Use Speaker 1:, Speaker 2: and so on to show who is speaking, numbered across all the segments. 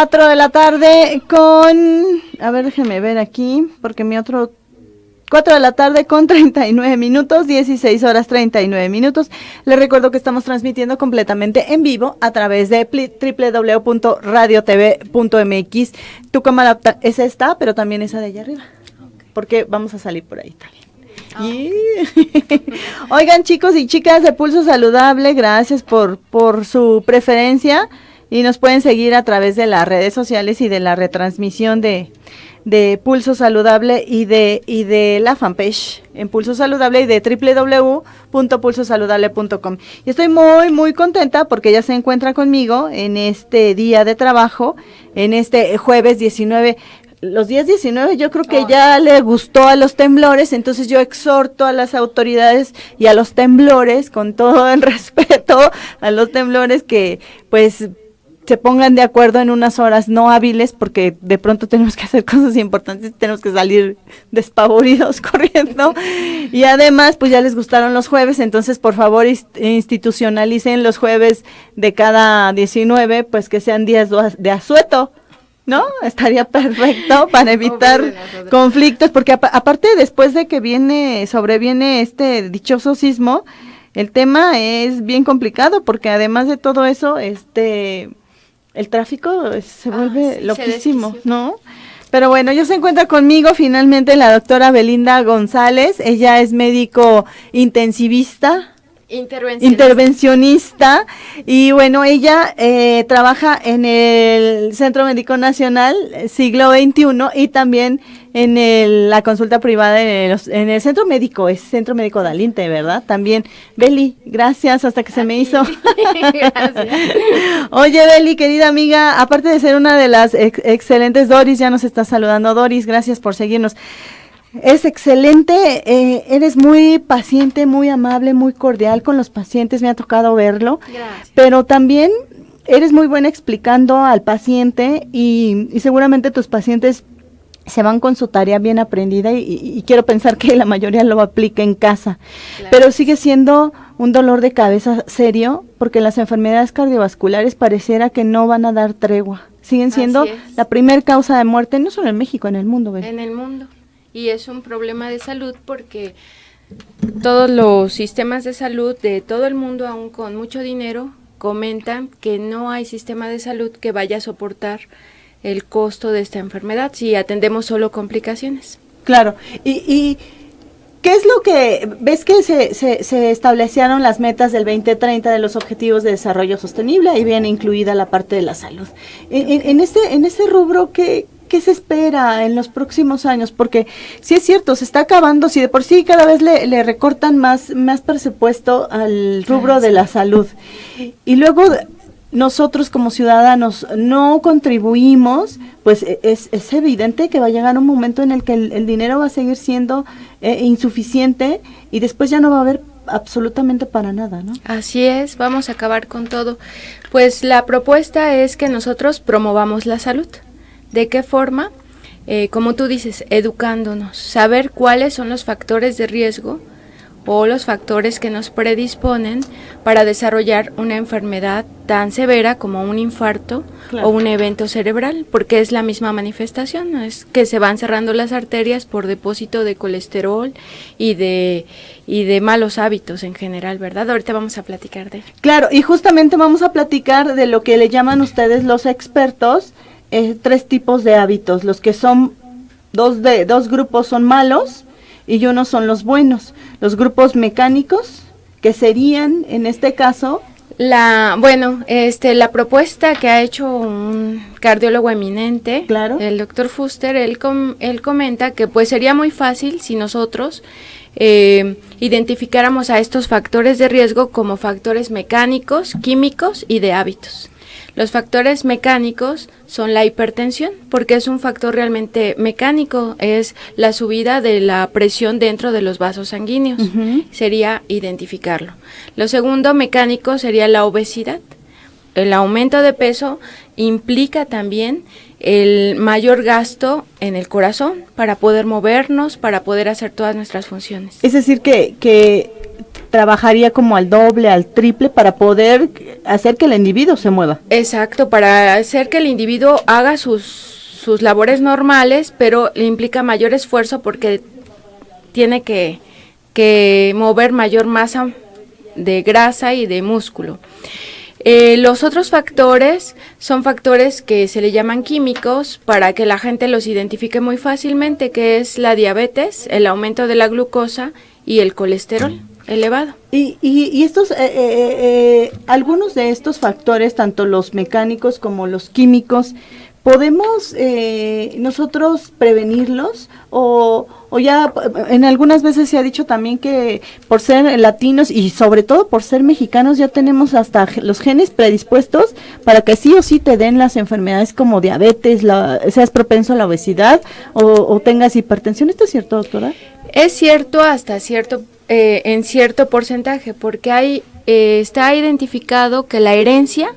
Speaker 1: 4 de la tarde con, a ver, déjeme ver aquí, porque mi otro, 4 de la tarde con 39 minutos, 16 horas 39 minutos. Les recuerdo que estamos transmitiendo completamente en vivo a través de www.radiotv.mx. Tu cámara es esta, pero también esa de allá arriba, porque vamos a salir por ahí también. Oigan, chicos y chicas de Pulso Saludable, gracias por su preferencia, y nos pueden seguir a través de las redes sociales y de la retransmisión de Pulso Saludable y de la fanpage en Pulso Saludable y de www.pulsosaludable.com. Y estoy muy contenta porque ella se encuentra conmigo en este día de trabajo, en este jueves 19. Los días 19 yo creo que ya le gustó a los temblores, entonces yo exhorto a las autoridades y a los temblores, con todo el respeto a los temblores, que pues se pongan de acuerdo en unas horas no hábiles, porque de pronto tenemos que hacer cosas importantes, tenemos que salir despavoridos corriendo, y además pues ya les gustaron los jueves, entonces por favor institucionalicen los jueves de cada 19, pues que sean días de asueto, ¿no? Estaría perfecto para evitar conflictos, porque aparte después de que sobreviene este dichoso sismo, el tema es bien complicado, porque además de todo eso, el tráfico se vuelve loquísimo, ¿no? Pero bueno, ya se encuentra conmigo finalmente la doctora Belinda González. Ella es médico intervencionista, y bueno, ella trabaja en el Centro Médico Nacional Siglo XXI y también en la consulta privada en el Centro Médico, es Centro Médico Dalinte, ¿verdad? También, Beli, gracias, hasta que se me hizo. Gracias. Oye, Beli, querida amiga, aparte de ser una de las excelentes, Doris ya nos está saludando. Doris, gracias por seguirnos. Es excelente, eres muy paciente, muy amable, muy cordial con los pacientes, me ha tocado verlo. Gracias. Pero también eres muy buena explicando al paciente, y seguramente tus pacientes se van con su tarea bien aprendida, y quiero pensar que la mayoría lo aplica en casa. Claro. Pero sigue siendo un dolor de cabeza serio, porque las enfermedades cardiovasculares pareciera que no van a dar tregua. Siguen siendo la primer causa de muerte, no solo en México, en el mundo, ¿verdad?
Speaker 2: En el mundo. Y es un problema de salud porque todos los sistemas de salud de todo el mundo, aún con mucho dinero, comentan que no hay sistema de salud que vaya a soportar el costo de esta enfermedad si atendemos solo complicaciones.
Speaker 1: Claro, y ¿qué es lo que ves que se establecieron las metas del 2030 de los Objetivos de Desarrollo Sostenible? Ahí viene incluida la parte de la salud. En ese rubro, ¿qué se espera en los próximos años? Porque sí es cierto, se está acabando, si de por sí cada vez le recortan más presupuesto al rubro de la salud, y luego nosotros como ciudadanos no contribuimos, pues es evidente que va a llegar un momento en el que el dinero va a seguir siendo insuficiente, y después ya no va a haber absolutamente para nada, ¿no?
Speaker 2: Así es, vamos a acabar con todo. Pues la propuesta es que nosotros promovamos la salud. ¿De qué forma? Como tú dices, educándonos, saber cuáles son los factores de riesgo o los factores que nos predisponen para desarrollar una enfermedad tan severa como un infarto, claro, o un evento cerebral, porque es la misma manifestación, ¿no? Es que se van cerrando las arterias por depósito de colesterol y de malos hábitos en general, ¿verdad? Ahorita vamos a platicar de ello.
Speaker 1: Claro, y justamente vamos a platicar de lo que le llaman ustedes los expertos, 3 tipos de hábitos. Los que son dos grupos son malos y uno son los buenos. Los grupos mecánicos, que serían en este caso
Speaker 2: la propuesta que ha hecho un cardiólogo eminente, claro, el doctor Fuster, él comenta que pues sería muy fácil si nosotros identificáramos a estos factores de riesgo como factores mecánicos, químicos y de hábitos. Los factores mecánicos son la hipertensión, porque es un factor realmente mecánico, es la subida de la presión dentro de los vasos sanguíneos, sería identificarlo. Lo segundo mecánico sería la obesidad. El aumento de peso implica también el mayor gasto en el corazón para poder movernos, para poder hacer todas nuestras funciones.
Speaker 1: Es decir, que trabajaría como al doble, al triple para poder hacer que el individuo se mueva.
Speaker 2: Exacto, para hacer que el individuo haga sus labores normales, pero le implica mayor esfuerzo porque tiene que mover mayor masa de grasa y de músculo. Los otros factores son factores que se le llaman químicos para que la gente los identifique muy fácilmente, que es la diabetes, el aumento de la glucosa y el colesterol elevado.
Speaker 1: Y estos, algunos de estos factores, tanto los mecánicos como los químicos, ¿podemos nosotros prevenirlos? O ya en algunas veces se ha dicho también que por ser latinos y sobre todo por ser mexicanos ya tenemos hasta los genes predispuestos para que sí o sí te den las enfermedades como diabetes, seas propenso a la obesidad o tengas hipertensión. ¿Esto es cierto, doctora?
Speaker 2: Es cierto hasta en cierto porcentaje, porque está identificado que la herencia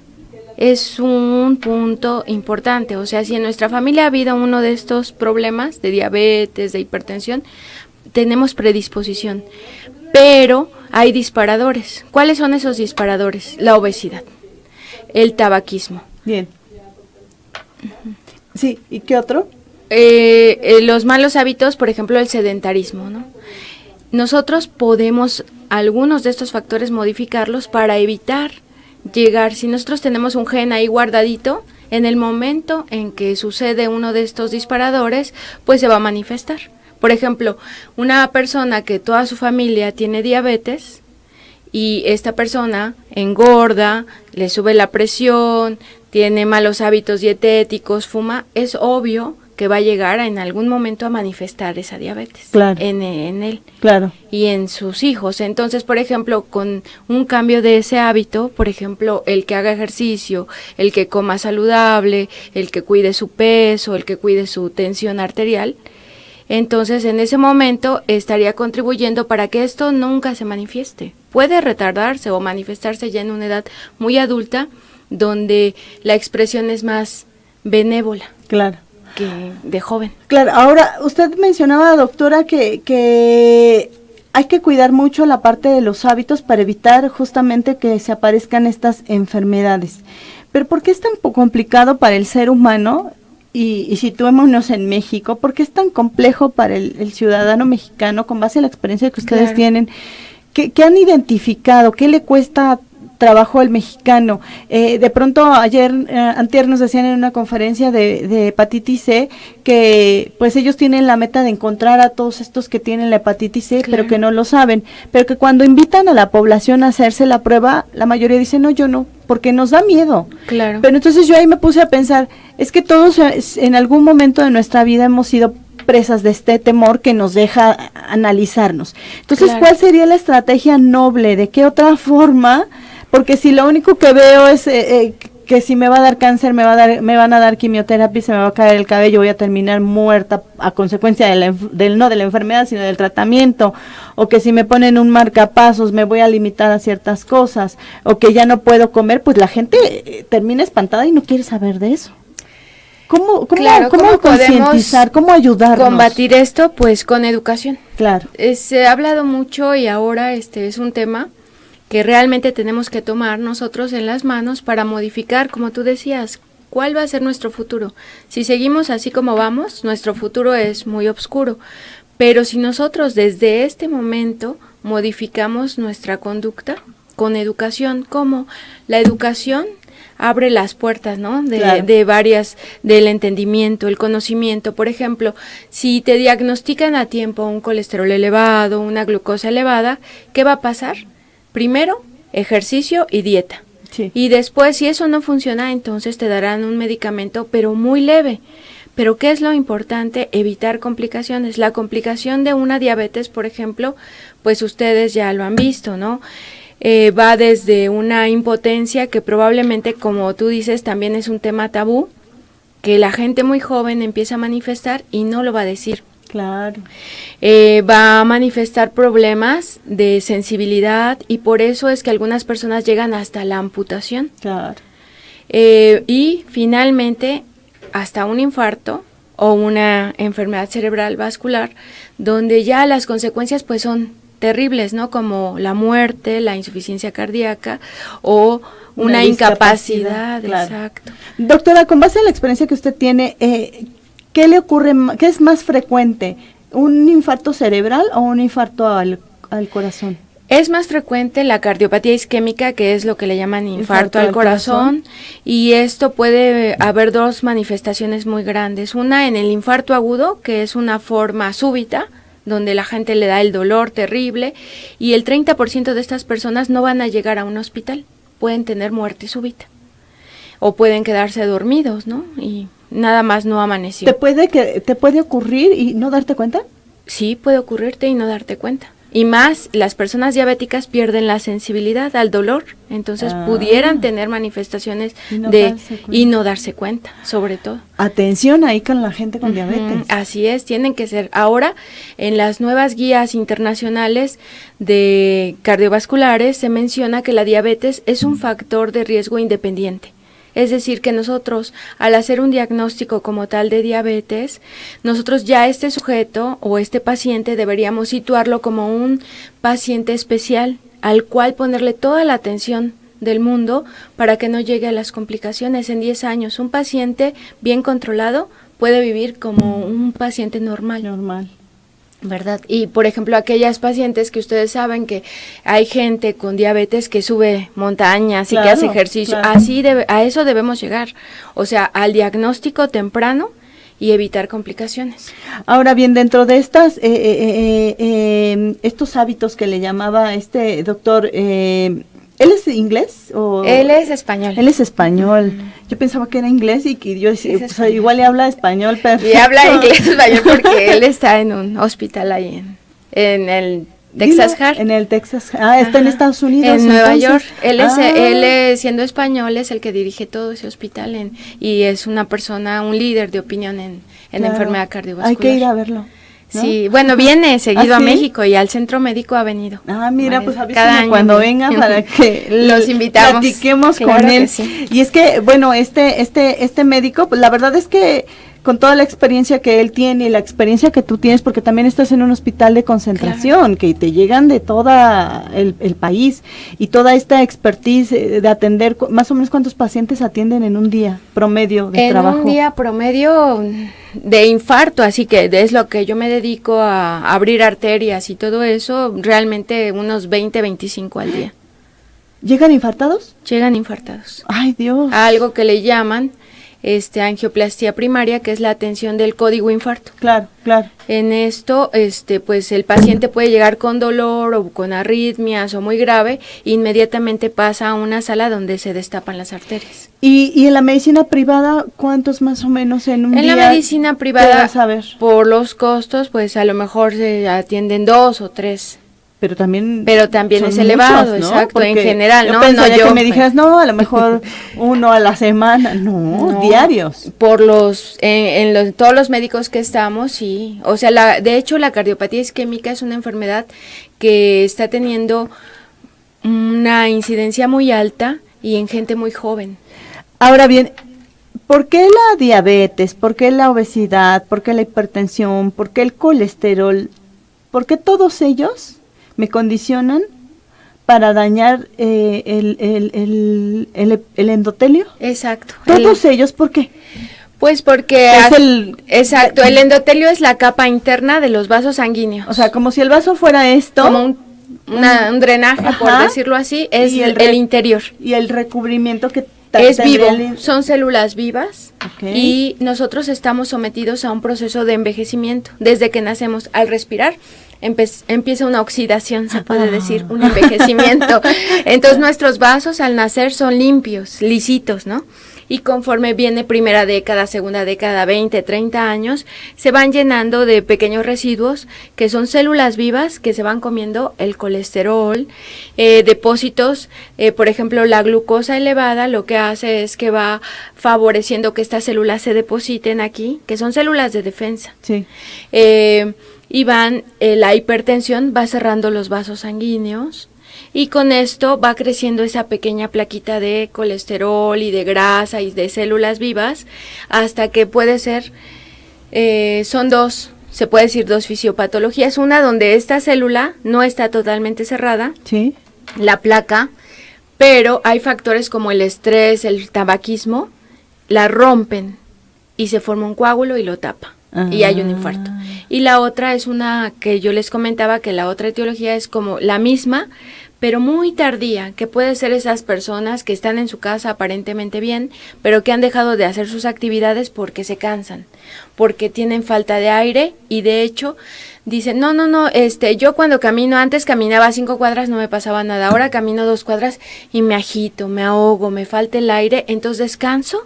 Speaker 2: es un punto importante. O sea, si en nuestra familia ha habido uno de estos problemas de diabetes, de hipertensión, tenemos predisposición. Pero hay disparadores. ¿Cuáles son esos disparadores? La obesidad, el tabaquismo.
Speaker 1: Bien. Sí, ¿y qué otro?
Speaker 2: Los malos hábitos, por ejemplo, el sedentarismo, ¿no? Nosotros podemos algunos de estos factores modificarlos para evitar llegar, si nosotros tenemos un gen ahí guardadito, en el momento en que sucede uno de estos disparadores, pues se va a manifestar. Por ejemplo, una persona que toda su familia tiene diabetes y esta persona engorda, le sube la presión, tiene malos hábitos dietéticos, fuma, es obvio que va a llegar en algún momento a manifestar esa diabetes,
Speaker 1: claro,
Speaker 2: en él,
Speaker 1: claro,
Speaker 2: y en sus hijos. Entonces, por ejemplo, con un cambio de ese hábito, por ejemplo, el que haga ejercicio, el que coma saludable, el que cuide su peso, el que cuide su tensión arterial, entonces en ese momento estaría contribuyendo para que esto nunca se manifieste. Puede retardarse o manifestarse ya en una edad muy adulta, donde la expresión es más benévola.
Speaker 1: Claro.
Speaker 2: Que de joven.
Speaker 1: Claro, ahora usted mencionaba, doctora, que hay que cuidar mucho la parte de los hábitos para evitar justamente que se aparezcan estas enfermedades. Pero ¿por qué es tan complicado para el ser humano? Y situémonos en México, ¿por qué es tan complejo para el ciudadano mexicano, con base a la experiencia que ustedes tienen? ¿Qué han identificado? ¿Qué le cuesta trabajo al mexicano? De pronto antier nos decían en una conferencia de hepatitis C que pues ellos tienen la meta de encontrar a todos estos que tienen la hepatitis C, claro, pero que no lo saben, pero que cuando invitan a la población a hacerse la prueba, la mayoría dice no, yo no, porque nos da miedo.
Speaker 2: Claro.
Speaker 1: Pero entonces yo ahí me puse a pensar, es que todos en algún momento de nuestra vida hemos sido presas de este temor que nos deja analizarnos. Entonces, claro, ¿cuál sería la estrategia noble? ¿De qué otra forma? Porque si lo único que veo es que si me va a dar cáncer, me van a dar quimioterapia, se me va a caer el cabello, voy a terminar muerta a consecuencia no de la enfermedad, sino del tratamiento, o que si me ponen un marcapasos, me voy a limitar a ciertas cosas, o que ya no puedo comer, pues la gente termina espantada y no quiere saber de eso. ¿Cómo concientizar, cómo ayudarnos?
Speaker 2: Combatir esto, pues con educación.
Speaker 1: Claro.
Speaker 2: Se ha hablado mucho y ahora es un tema que realmente tenemos que tomar nosotros en las manos para modificar, como tú decías, cuál va a ser nuestro futuro. Si seguimos así como vamos, nuestro futuro es muy oscuro, pero si nosotros desde este momento modificamos nuestra conducta con educación, como la educación abre las puertas, ¿no?
Speaker 1: Claro.
Speaker 2: De varias, del entendimiento, el conocimiento. Por ejemplo, si te diagnostican a tiempo un colesterol elevado, una glucosa elevada, ¿qué va a pasar? Primero, ejercicio y dieta.
Speaker 1: Sí.
Speaker 2: Y después, si eso no funciona, entonces te darán un medicamento, pero muy leve. Pero ¿qué es lo importante? Evitar complicaciones. La complicación de una diabetes, por ejemplo, pues ustedes ya lo han visto, ¿no? Va desde una impotencia que probablemente, como tú dices, también es un tema tabú, que la gente muy joven empieza a manifestar y no lo va a decir.
Speaker 1: Claro.
Speaker 2: Va a manifestar problemas de sensibilidad y por eso es que algunas personas llegan hasta la amputación.
Speaker 1: Claro.
Speaker 2: Y finalmente hasta un infarto o una enfermedad cerebral vascular, donde ya las consecuencias pues son terribles, ¿no? Como la muerte, la insuficiencia cardíaca o una
Speaker 1: discapacidad,
Speaker 2: incapacidad,
Speaker 1: claro.
Speaker 2: exacto.
Speaker 1: Doctora, con base en la experiencia que usted tiene, ¿qué le ocurre, qué es más frecuente? ¿Un infarto cerebral o un infarto al corazón?
Speaker 2: Es más frecuente la cardiopatía isquémica, que es lo que le llaman infarto al corazón, y esto puede haber dos manifestaciones muy grandes. Una en el infarto agudo, que es una forma súbita, donde la gente le da el dolor terrible, y el 30% de estas personas no van a llegar a un hospital, pueden tener muerte súbita, o pueden quedarse dormidos, ¿no? Y nada más no amaneció.
Speaker 1: ¿Te puede ocurrir y no darte cuenta?
Speaker 2: Sí, puede ocurrirte y no darte cuenta. Y más, las personas diabéticas pierden la sensibilidad al dolor, entonces pudieran tener manifestaciones y no darse cuenta, sobre todo.
Speaker 1: Atención ahí con la gente con diabetes.
Speaker 2: Así es, tienen que ser. Ahora, en las nuevas guías internacionales de cardiovasculares se menciona que la diabetes es un factor de riesgo independiente. Es decir, que nosotros, al hacer un diagnóstico como tal de diabetes, nosotros ya este sujeto o este paciente deberíamos situarlo como un paciente especial, al cual ponerle toda la atención del mundo para que no llegue a las complicaciones. En 10 años, un paciente bien controlado puede vivir como un paciente normal. ¿Verdad? Y por ejemplo, aquellas pacientes que ustedes saben que hay gente con diabetes que sube montañas y que hace ejercicio, a eso debemos llegar, o sea, al diagnóstico temprano y evitar complicaciones.
Speaker 1: Ahora bien, dentro de estas estos hábitos que le llamaba este doctor, ¿él es inglés o...?
Speaker 2: Él es español.
Speaker 1: Él es español. Yo pensaba que era inglés y que yo decía, o sea, igual le habla español perfecto.
Speaker 2: Y habla inglés español porque él está en un hospital ahí en el Texas Heart.
Speaker 1: En el Texas Heart. Está en Estados Unidos.
Speaker 2: En Nueva York. Él siendo español es el que dirige todo ese hospital y es una persona, un líder de opinión en enfermedad cardiovascular.
Speaker 1: Hay que ir a verlo, ¿no?
Speaker 2: Sí, bueno, viene seguido a México y al centro médico ha venido.
Speaker 1: Mira, pues avísame cuando venga para que
Speaker 2: los invitamos.
Speaker 1: Platiquemos con él. Sí. Y es que, bueno, este médico, pues la verdad es que con toda la experiencia que él tiene y la experiencia que tú tienes, porque también estás en un hospital de concentración, que te llegan de toda el país, y toda esta expertise de atender, más o menos ¿cuántos pacientes atienden en un día promedio de trabajo?
Speaker 2: En un día promedio de infarto, así que es lo que yo me dedico a abrir arterias y todo eso, realmente unos 20, 25 al día.
Speaker 1: ¿Llegan infartados?
Speaker 2: Llegan infartados.
Speaker 1: Ay, Dios.
Speaker 2: Algo que le llaman angioplastía primaria, que es la atención del código infarto.
Speaker 1: Claro.
Speaker 2: En esto, pues el paciente puede llegar con dolor o con arritmias o muy grave, inmediatamente pasa a una sala donde se destapan las arterias.
Speaker 1: ¿Y en la medicina privada cuántos más o menos en un día?
Speaker 2: En la medicina privada, por los costos, pues a lo mejor se atienden 2 o 3.
Speaker 1: Pero también
Speaker 2: es elevado,
Speaker 1: muchos, ¿no?
Speaker 2: Exacto,
Speaker 1: porque
Speaker 2: en general,
Speaker 1: yo pensaría que me dijeras, no, a lo mejor uno a la semana, no, diarios.
Speaker 2: Por todos los médicos que estamos, sí, o sea, de hecho la cardiopatía isquémica es una enfermedad que está teniendo una incidencia muy alta y en gente muy joven.
Speaker 1: Ahora bien, ¿por qué la diabetes? ¿Por qué la obesidad? ¿Por qué la hipertensión? ¿Por qué el colesterol? ¿Por qué todos ellos me condicionan para dañar el endotelio?
Speaker 2: Exacto.
Speaker 1: Todos ellos, ¿por qué?
Speaker 2: Pues porque el endotelio es la capa interna de los vasos sanguíneos.
Speaker 1: O sea, como si el vaso fuera esto.
Speaker 2: Como un drenaje, por decirlo así, es el interior.
Speaker 1: Y el recubrimiento que
Speaker 2: es vivo, son células vivas, y nosotros estamos sometidos a un proceso de envejecimiento. Desde que nacemos, al respirar, empieza una oxidación, se puede decir, un envejecimiento. Entonces nuestros vasos al nacer son limpios, lisitos, ¿no? Y conforme viene primera década, segunda década, 20, 30 años, se van llenando de pequeños residuos que son células vivas que se van comiendo el colesterol, depósitos, por ejemplo, la glucosa elevada lo que hace es que va favoreciendo que estas células se depositen aquí, que son células de defensa.
Speaker 1: Sí.
Speaker 2: Y la hipertensión va cerrando los vasos sanguíneos. Y con esto va creciendo esa pequeña plaquita de colesterol y de grasa y de células vivas hasta que puede ser, son 2 se puede decir dos fisiopatologías, una donde esta célula no está totalmente cerrada,
Speaker 1: Sí.
Speaker 2: la placa, pero hay factores como el estrés, el tabaquismo, la rompen y se forma un coágulo y lo tapa y hay un infarto. Y la otra es una que yo les comentaba, que la otra etiología es como la misma, pero muy tardía, que puede ser esas personas que están en su casa aparentemente bien, pero que han dejado de hacer sus actividades porque se cansan, porque tienen falta de aire y de hecho dicen, no, yo cuando camino, antes caminaba 5 cuadras no me pasaba nada, ahora camino 2 cuadras y me agito, me ahogo, me falta el aire, entonces descanso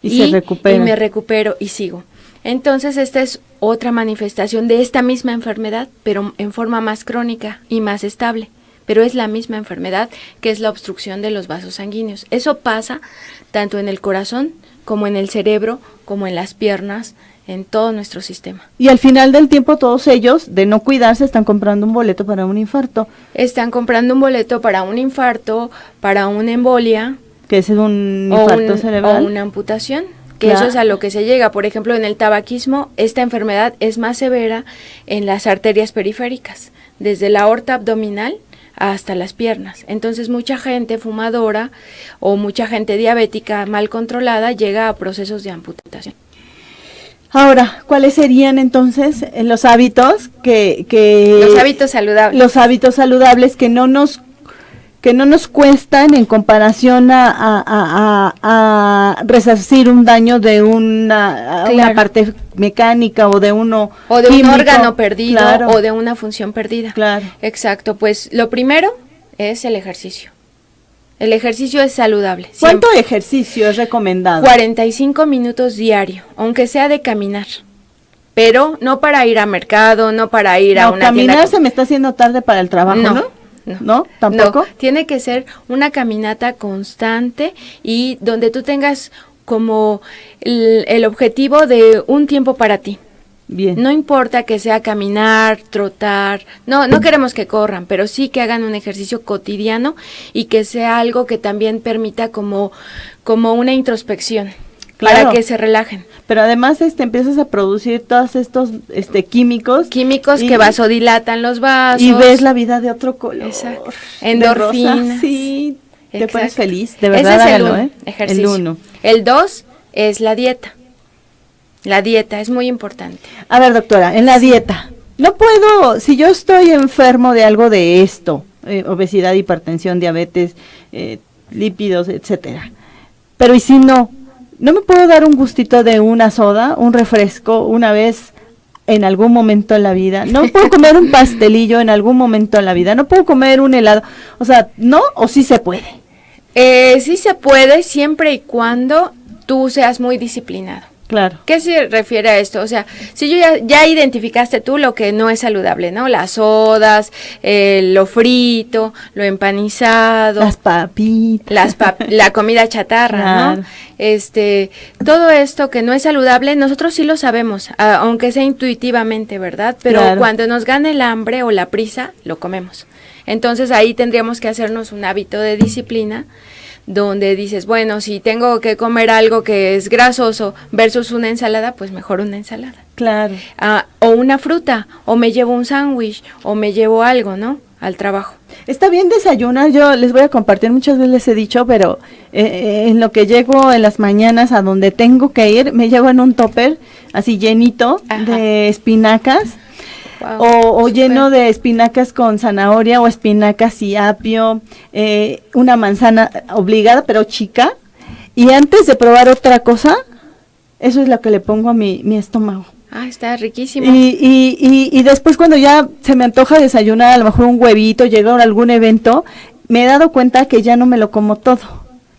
Speaker 1: Y se recupera.
Speaker 2: y me recupero y sigo. Entonces esta es otra manifestación de esta misma enfermedad, pero en forma más crónica y más estable. Pero es la misma enfermedad que es la obstrucción de los vasos sanguíneos. Eso pasa tanto en el corazón como en el cerebro, como en las piernas, en todo nuestro sistema.
Speaker 1: Y al final del tiempo todos ellos, de no cuidarse, están comprando un boleto para un infarto.
Speaker 2: Están comprando un boleto para un infarto, para una embolia,
Speaker 1: Que es un infarto cerebral.
Speaker 2: o una amputación, que
Speaker 1: Claro.
Speaker 2: eso es a lo que se llega. Por ejemplo, en el tabaquismo, esta enfermedad es más severa en las arterias periféricas, desde la aorta abdominal hasta las piernas. Entonces, mucha gente fumadora o mucha gente diabética mal controlada llega a procesos de amputación.
Speaker 1: Ahora, ¿cuáles serían entonces los hábitos
Speaker 2: Los hábitos saludables.
Speaker 1: Los hábitos saludables que no nos cuestan en comparación a resarcir un daño de una
Speaker 2: Claro.
Speaker 1: parte mecánica o de uno
Speaker 2: O de
Speaker 1: químico?
Speaker 2: un órgano perdido,
Speaker 1: Claro.
Speaker 2: o de una función perdida.
Speaker 1: Claro.
Speaker 2: Exacto, pues lo primero es el ejercicio. El ejercicio es saludable.
Speaker 1: ¿Cuánto
Speaker 2: siempre.
Speaker 1: ejercicio es recomendado?
Speaker 2: 45 minutos diario, aunque sea de caminar. Pero no para ir a mercado, no para ir a
Speaker 1: No,
Speaker 2: una
Speaker 1: caminar
Speaker 2: tienda.
Speaker 1: se me está haciendo tarde para el trabajo, ¿no? ¿No? ¿Tampoco?
Speaker 2: No, tiene que ser una caminata constante y donde tú tengas como el objetivo de un tiempo para ti.
Speaker 1: Bien.
Speaker 2: No importa que sea caminar, trotar, no queremos que corran, pero sí que hagan un ejercicio cotidiano y que sea algo que también permita como una introspección,
Speaker 1: Claro.
Speaker 2: para que se relajen.
Speaker 1: Pero además empiezas a producir todos estos químicos
Speaker 2: Químicos
Speaker 1: y-
Speaker 2: que vasodilatan los vasos.
Speaker 1: y ves la vida de otro color.
Speaker 2: Exacto.
Speaker 1: De
Speaker 2: Endorfinas.
Speaker 1: rosa, sí, te
Speaker 2: Exacto.
Speaker 1: pones feliz, de
Speaker 2: Ese
Speaker 1: verdad,
Speaker 2: es el
Speaker 1: háganlo,
Speaker 2: uno, ejercicio.
Speaker 1: El 1.
Speaker 2: El 2 es la dieta. La dieta es muy importante.
Speaker 1: A ver, doctora, en la dieta, no puedo, si yo estoy enfermo de algo de esto, obesidad, hipertensión, diabetes, lípidos, etcétera, pero y si no me puedo dar un gustito de una soda, un refresco, una vez en algún momento en la vida, no puedo comer un pastelillo en algún momento en la vida, no puedo comer un helado, o sea, ¿no? ¿O sí se puede?
Speaker 2: Sí se puede siempre y cuando tú seas muy disciplinado.
Speaker 1: Claro.
Speaker 2: ¿Qué se refiere a esto? O sea, si yo ya identificaste tú lo que no es saludable, ¿no? Las sodas, lo frito, lo empanizado,
Speaker 1: Las papitas.
Speaker 2: la comida chatarra,
Speaker 1: Claro.
Speaker 2: ¿no? Todo esto que no es saludable, nosotros sí lo sabemos, aunque sea intuitivamente, ¿verdad? Pero
Speaker 1: Claro.
Speaker 2: cuando nos gana el hambre o la prisa, lo comemos. Entonces ahí tendríamos que hacernos un hábito de disciplina, donde dices, bueno, si tengo que comer algo que es grasoso versus una ensalada, pues mejor una ensalada.
Speaker 1: Claro.
Speaker 2: O una fruta, o me llevo un sándwich, o me llevo algo, ¿no? Al trabajo.
Speaker 1: Está bien desayunar, yo les voy a compartir, muchas veces les he dicho, pero en lo que llego en las mañanas a donde tengo que ir, me llevo en un topper así llenito
Speaker 2: Ajá.
Speaker 1: de espinacas.
Speaker 2: Wow,
Speaker 1: O
Speaker 2: súper.
Speaker 1: lleno de espinacas con zanahoria o espinacas y apio, una manzana obligada pero chica, y antes de probar otra cosa, eso es lo que le pongo a mi estómago.
Speaker 2: Está riquísimo.
Speaker 1: Y después cuando ya se me antoja desayunar, a lo mejor un huevito, llega a algún evento, me he dado cuenta que ya no me lo como todo.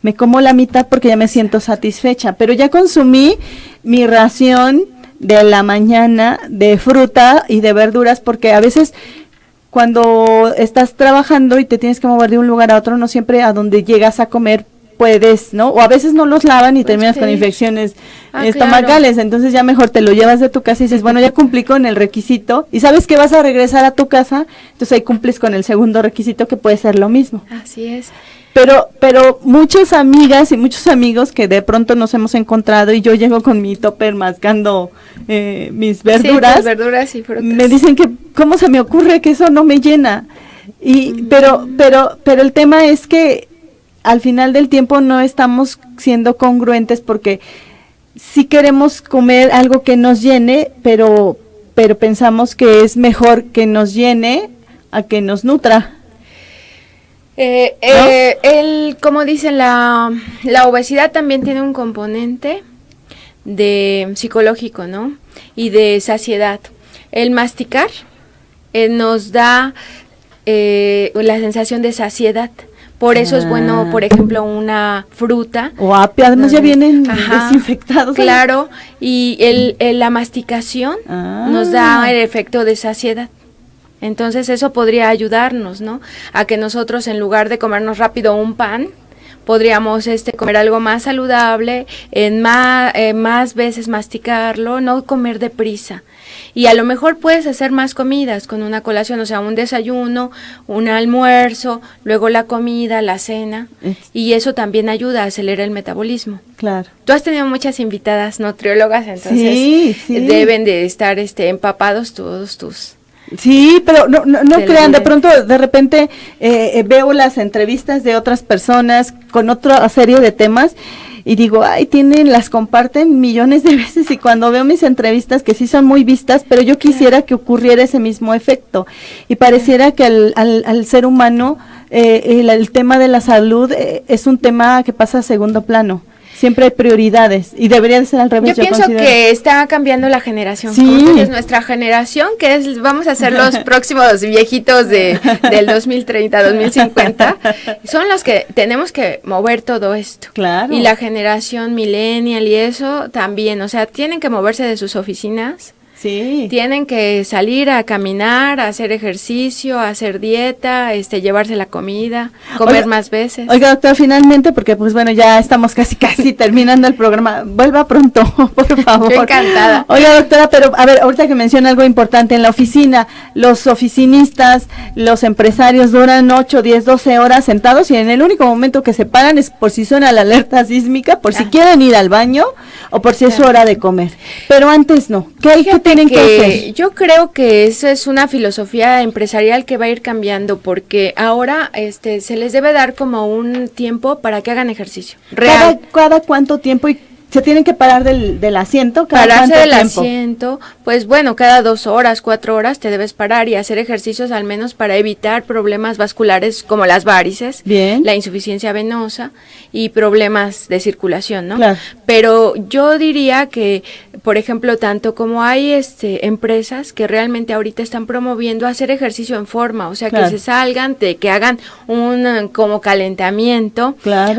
Speaker 1: Me como la mitad porque ya me siento satisfecha, pero ya consumí mi ración de la mañana de fruta y de verduras, porque a veces cuando estás trabajando y te tienes que mover de un lugar a otro, no siempre a donde llegas a comer puedes, ¿no? O a veces no los lavan y
Speaker 2: Pues
Speaker 1: terminas
Speaker 2: sí.
Speaker 1: con infecciones
Speaker 2: Ah,
Speaker 1: estomacales, entonces ya mejor te lo llevas de tu casa y dices, bueno, ya cumplí con el requisito y sabes que vas a regresar a tu casa, entonces ahí cumples con el segundo requisito que puede ser lo mismo.
Speaker 2: Así es.
Speaker 1: pero muchas amigas y muchos amigos que de pronto nos hemos encontrado y yo llego con mi topper mascando mis verduras,
Speaker 2: sí, verduras y frutas.
Speaker 1: Me dicen que cómo se me ocurre que eso no me llena. Y pero el tema es que al final del tiempo no estamos siendo congruentes, porque sí queremos comer algo que nos llene, pero pensamos que es mejor que nos llene a que nos nutra.
Speaker 2: Como dicen, la obesidad también tiene un componente de psicológico, ¿no? Y de saciedad. El masticar nos da la sensación de saciedad. Por eso es bueno, por ejemplo, una fruta.
Speaker 1: O apio, además ya vienen desinfectados.
Speaker 2: Claro, y la masticación nos da el efecto de saciedad. Entonces eso podría ayudarnos, ¿no? A que nosotros, en lugar de comernos rápido un pan, podríamos comer algo más saludable, más veces masticarlo, no comer deprisa. Y a lo mejor puedes hacer más comidas con una colación, o sea, un desayuno, un almuerzo, luego la comida, la cena, y eso también ayuda a acelerar el metabolismo.
Speaker 1: Claro.
Speaker 2: Tú has tenido muchas invitadas nutriólogas, entonces
Speaker 1: sí.
Speaker 2: deben de estar empapados todos tus...
Speaker 1: Sí, pero no crean, de pronto, de repente veo las entrevistas de otras personas con otra serie de temas y digo, las comparten millones de veces, y cuando veo mis entrevistas, que sí son muy vistas, pero yo quisiera que ocurriera ese mismo efecto, y pareciera que al ser humano el tema de la salud es un tema que pasa a segundo plano. Siempre hay prioridades y debería de ser al revés.
Speaker 2: Yo pienso que está cambiando la generación.
Speaker 1: Sí.
Speaker 2: Es nuestra generación, que vamos a ser los próximos viejitos del 2030, 2050. Son los que tenemos que mover todo esto.
Speaker 1: Claro.
Speaker 2: Y la generación millennial y eso también, o sea, tienen que moverse de sus oficinas.
Speaker 1: Sí.
Speaker 2: Tienen que salir a caminar, a hacer ejercicio, a hacer dieta, llevarse la comida, comer más veces.
Speaker 1: Oiga, doctora, finalmente, porque pues bueno, ya estamos casi terminando el programa, vuelva pronto, por favor.
Speaker 2: Yo encantada.
Speaker 1: Oiga, doctora, pero a ver, ahorita que menciona algo importante, en la oficina, los oficinistas, los empresarios duran 8, 10, 12 horas sentados, y en el único momento que se paran es por si suena la alerta sísmica, por si quieren ir al baño o por si es hora de comer. Pero antes no. ¿Qué tienen que hacer?
Speaker 2: Yo creo que esa es una filosofía empresarial que va a ir cambiando, porque ahora se les debe dar como un tiempo para que hagan ejercicio real.
Speaker 1: ¿Cada cuánto tiempo? ¿Y se tienen que parar del asiento?
Speaker 2: Pararse del asiento, pues bueno, cada 2 horas, 4 horas te debes parar y hacer ejercicios, al menos para evitar problemas vasculares como las varices, la insuficiencia venosa y problemas de circulación, ¿no? Claro. Pero yo diría que, por ejemplo, tanto como hay empresas que realmente ahorita están promoviendo hacer ejercicio en forma, o sea, que se salgan, que hagan un como calentamiento,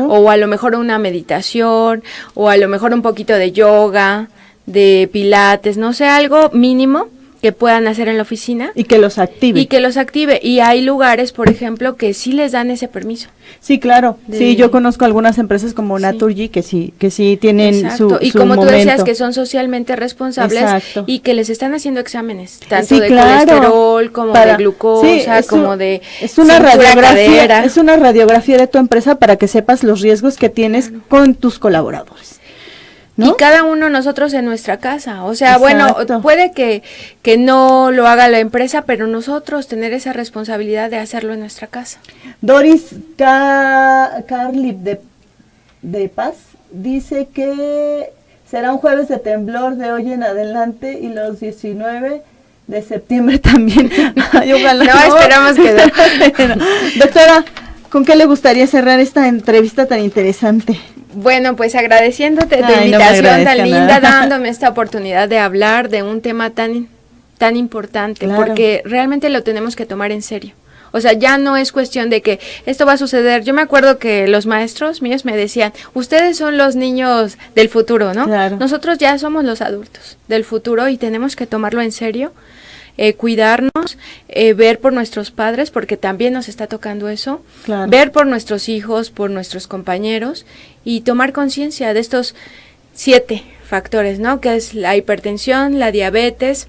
Speaker 2: o a lo mejor una meditación, o a lo mejor un poquito de yoga, de pilates, no sé, algo mínimo que puedan hacer en la oficina.
Speaker 1: Y que los active.
Speaker 2: Y hay lugares, por ejemplo, que sí les dan ese permiso.
Speaker 1: Sí, claro. Sí, yo conozco algunas empresas como Naturgy que sí tienen su
Speaker 2: y como
Speaker 1: momento.
Speaker 2: Tú decías, que son socialmente responsables. Y que les están haciendo exámenes, tanto de colesterol como de glucosa, como de
Speaker 1: es una radiografía, es una radiografía de tu empresa para que sepas los riesgos que tienes con tus colaboradores. ¿No?
Speaker 2: Y cada uno nosotros en nuestra casa, o sea, bueno, puede que no lo haga la empresa, pero nosotros tener esa responsabilidad de hacerlo en nuestra casa.
Speaker 1: Doris Carlip de Paz dice que será un jueves de temblor de hoy en adelante y los 19 de septiembre también. Ojalá
Speaker 2: no, esperamos que no.
Speaker 1: Doctora, ¿con qué le gustaría cerrar esta entrevista tan interesante?
Speaker 2: Bueno, pues agradeciéndote tu invitación tan linda, dándome esta oportunidad de hablar de un tema tan importante, porque realmente lo tenemos que tomar en serio. O sea, ya no es cuestión de que esto va a suceder. Yo me acuerdo que los maestros míos me decían, ustedes son los niños del futuro, ¿no? Claro. Nosotros ya somos los adultos del futuro y tenemos que tomarlo en serio. Cuidarnos, ver por nuestros padres, porque también nos está tocando eso, ver por nuestros hijos, por nuestros compañeros, y tomar conciencia de estos 7 factores, ¿no? Que es la hipertensión, la diabetes,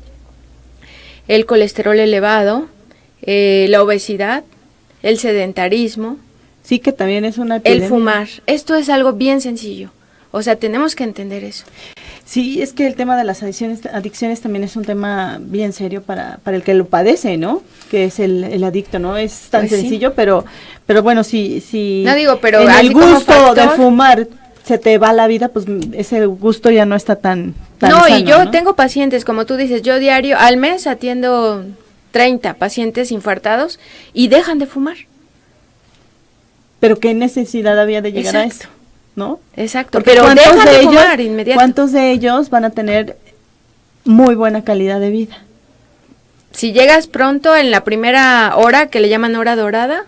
Speaker 2: el colesterol elevado, la obesidad, el sedentarismo,
Speaker 1: Sí, que también es una
Speaker 2: El
Speaker 1: epidemia.
Speaker 2: fumar. Esto es algo bien sencillo. O sea, tenemos que entender eso.
Speaker 1: Sí, es que el tema de las adicciones también es un tema bien serio para el que lo padece, ¿no? Que es el adicto, ¿no? Es tan
Speaker 2: Pues sí.
Speaker 1: sencillo, pero bueno, si
Speaker 2: No digo, pero
Speaker 1: en
Speaker 2: así
Speaker 1: el
Speaker 2: como
Speaker 1: gusto
Speaker 2: factor-
Speaker 1: de fumar se te va la vida, pues ese gusto ya no está tan
Speaker 2: No,
Speaker 1: sano,
Speaker 2: y yo
Speaker 1: ¿no?
Speaker 2: tengo pacientes, como tú dices, yo diario, al mes atiendo 30 pacientes infartados y dejan de fumar.
Speaker 1: Pero qué necesidad había de llegar a
Speaker 2: Exacto.
Speaker 1: eso, ¿no?
Speaker 2: Exacto,
Speaker 1: Porque
Speaker 2: pero
Speaker 1: ¿cuántos
Speaker 2: dejan
Speaker 1: de
Speaker 2: de
Speaker 1: ellos,
Speaker 2: fumar inmediato.
Speaker 1: cuántos de ellos van a tener muy buena calidad de vida?
Speaker 2: Si llegas pronto en la primera hora, que le llaman hora dorada,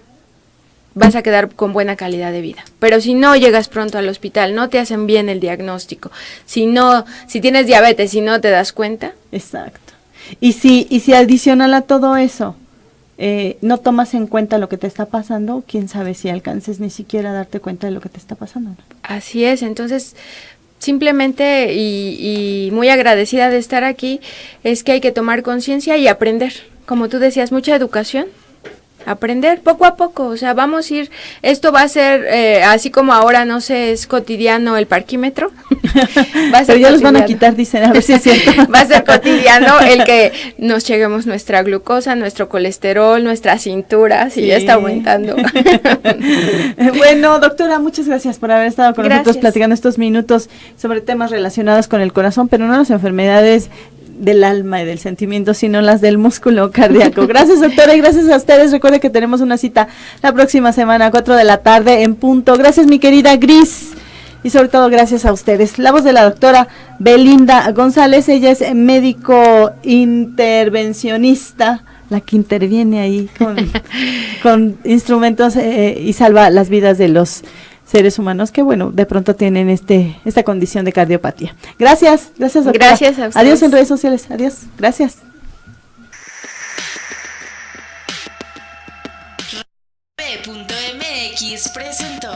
Speaker 2: vas a quedar con buena calidad de vida. Pero si no llegas pronto al hospital, no te hacen bien el diagnóstico, si tienes diabetes y no te das cuenta.
Speaker 1: Exacto. Y si adicional a todo eso, no tomas en cuenta lo que te está pasando, quién sabe si alcances ni siquiera a darte cuenta de lo que te está pasando, ¿no?
Speaker 2: Así es, entonces simplemente y muy agradecida de estar aquí, es que hay que tomar conciencia y aprender. Como tú decías, mucha educación. Aprender poco a poco, o sea, vamos a ir, esto va a ser, así como ahora, no sé, es cotidiano el parquímetro. Va a ser
Speaker 1: Pero ya los van a
Speaker 2: cotidiano.
Speaker 1: quitar, dicen, a ver si es cierto.
Speaker 2: Va a ser cotidiano el que nos cheguemos nuestra glucosa, nuestro colesterol, nuestra cintura, si ya está aumentando.
Speaker 1: Bueno, doctora, muchas gracias por haber estado con nosotros
Speaker 2: Gracias.
Speaker 1: platicando estos minutos sobre temas relacionados con el corazón, pero no las enfermedades del alma y del sentimiento, sino las del músculo cardíaco. Gracias, doctora, y gracias a ustedes. Recuerde que tenemos una cita la próxima semana a 4 de la tarde en punto. Gracias, mi querida Gris. Y sobre todo gracias a ustedes. La voz de la doctora Belinda González, ella es médico intervencionista, la que interviene ahí con instrumentos y salva las vidas de los seres humanos que, bueno, de pronto tienen esta condición de cardiopatía. Gracias, doctora.
Speaker 2: Gracias a ustedes.
Speaker 1: Adiós en redes sociales, adiós, gracias.
Speaker 3: P.mx presentó